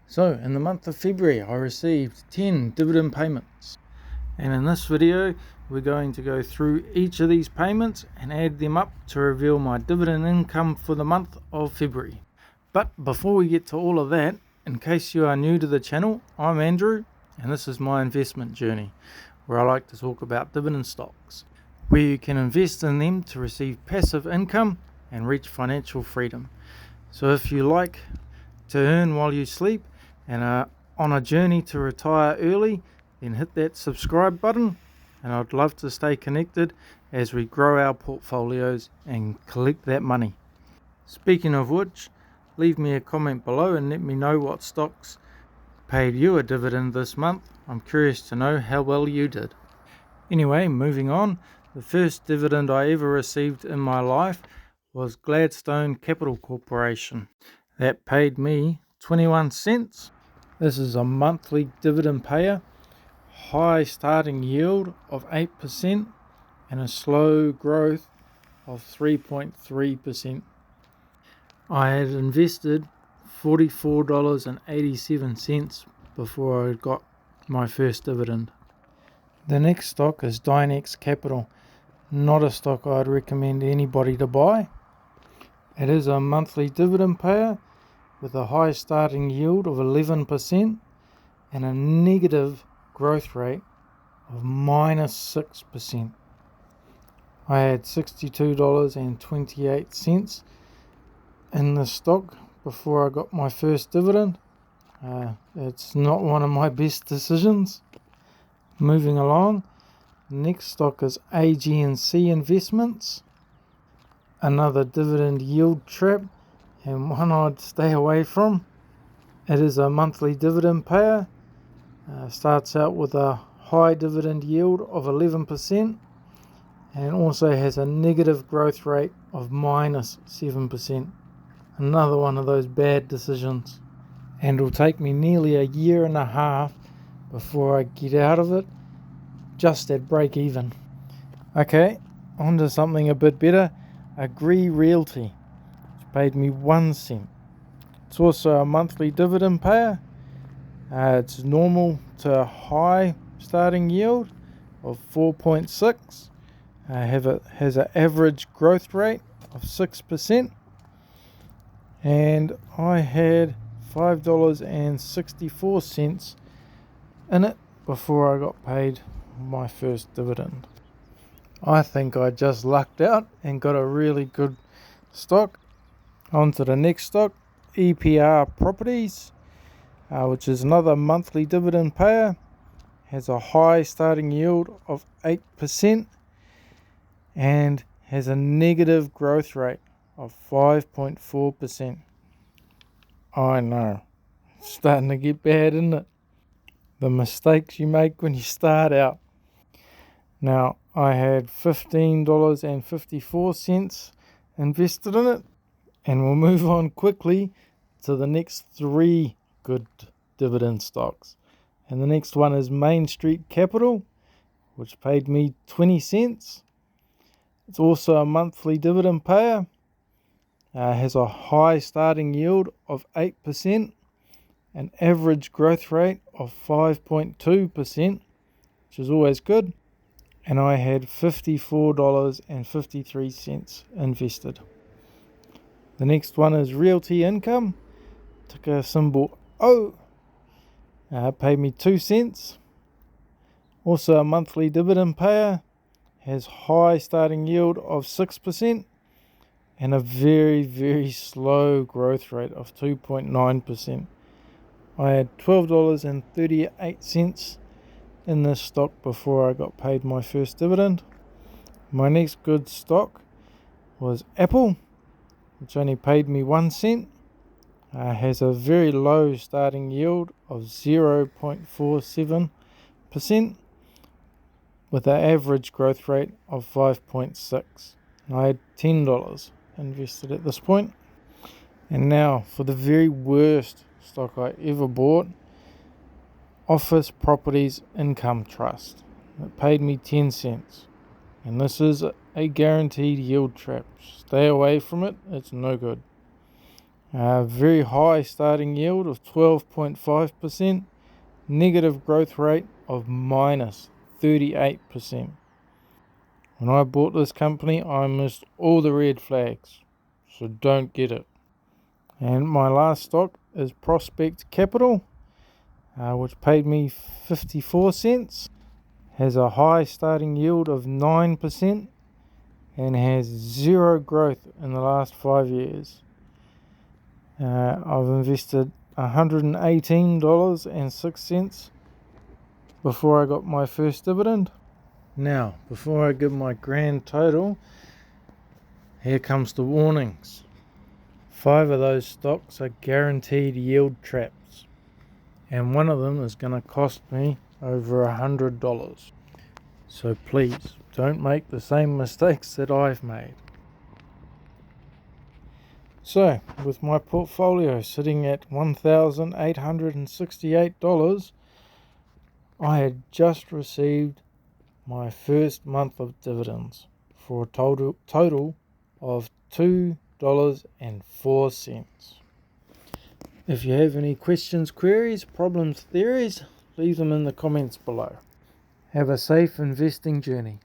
So in the month of February I received 10 dividend payments, and in this video we're going to go through each of these payments and add them up to reveal my dividend income for the month of February. But before we get to all of that, in case you are new to the channel, I'm Andrew and this is my investment journey, where I like to talk about dividend stocks, where you can invest in them to receive passive income and reach financial freedom. So if you like to earn while you sleep and are on a journey to retire early, then hit that subscribe button, and I'd love to stay connected as we grow our portfolios and collect that money. Speaking of which, leave me a comment below and let me know what stocks paid you a dividend this month. I'm curious to know how well you did. Anyway, moving on, the first dividend I ever received in my life was Gladstone Capital Corporation. That paid me 21 cents. This is a monthly dividend payer, high starting yield of 8% and a slow growth of 3.3%. I had invested $44.87 before I got my first dividend. The next stock is Dynex Capital, not a stock I'd recommend anybody to buy. It is a monthly dividend payer with a high starting yield of 11% and a negative growth rate of -6%. I had $62.28 in the stock before I got my first dividend. It's not one of my best decisions. Moving along, next stock is AG&C Investments, another dividend yield trap and one I'd stay away from. It is a monthly dividend payer, starts out with a high dividend yield of 11% and also has a negative growth rate of -7%. Another one of those bad decisions, and it'll take me nearly a year and a half before I get out of it, just at break even. Okay, on to something a bit better. Agree Realty, which paid me 1 cent. It's also a monthly dividend payer. It's normal to high starting yield of 4.6. Has an average growth rate of 6%, and I had $5.64 in it before I got paid my first dividend. I think I just lucked out and got a really good stock. On to the next stock, EPR Properties, which is another monthly dividend payer. Has a high starting yield of 8% and has a negative growth rate of 5.4%. I know, it's starting to get bad, isn't it? The mistakes you make when you start out. Now, I had $15.54 invested in it, and we'll move on quickly to the next three good dividend stocks. And the next one is Main Street Capital, which paid me 20 cents. It's also a monthly dividend payer. Has a high starting yield of 8%, an average growth rate of 5.2%, which is always good. And I had $54.53 invested. The next one is Realty Income, ticker symbol O. Paid me 2 cents. Also a monthly dividend payer. Has high starting yield of 6% and a very, very slow growth rate of 2.9%. I had $12.38 in this stock before I got paid my first dividend. My next good stock was Apple, which only paid me 1 cent. Has a very low starting yield of 0.47% with an average growth rate of 5.6. I had $10 invested at this point. And now for the very worst stock I ever bought, Office Properties Income Trust. It paid me 10 cents. And this is a guaranteed yield trap. Stay away from it, it's no good. Very high starting yield of 12.5%, negative growth rate of minus 38%. When I bought this company, I missed all the red flags, so don't get it. And my last stock is Prospect Capital, which paid me 54 cents, has a high starting yield of 9%, and has zero growth in the last 5 years. I've invested $118.06 before I got my first dividend. Now, before I give my grand total, here comes the warnings. 5 of those stocks are guaranteed yield traps, and one of them is going to cost me over $100. So please, don't make the same mistakes that I've made. So, with my portfolio sitting at $1,868, I had just received my first month of dividends for a total of $2.04. If you have any questions, queries, problems, theories, leave them in the comments below. Have a safe investing journey.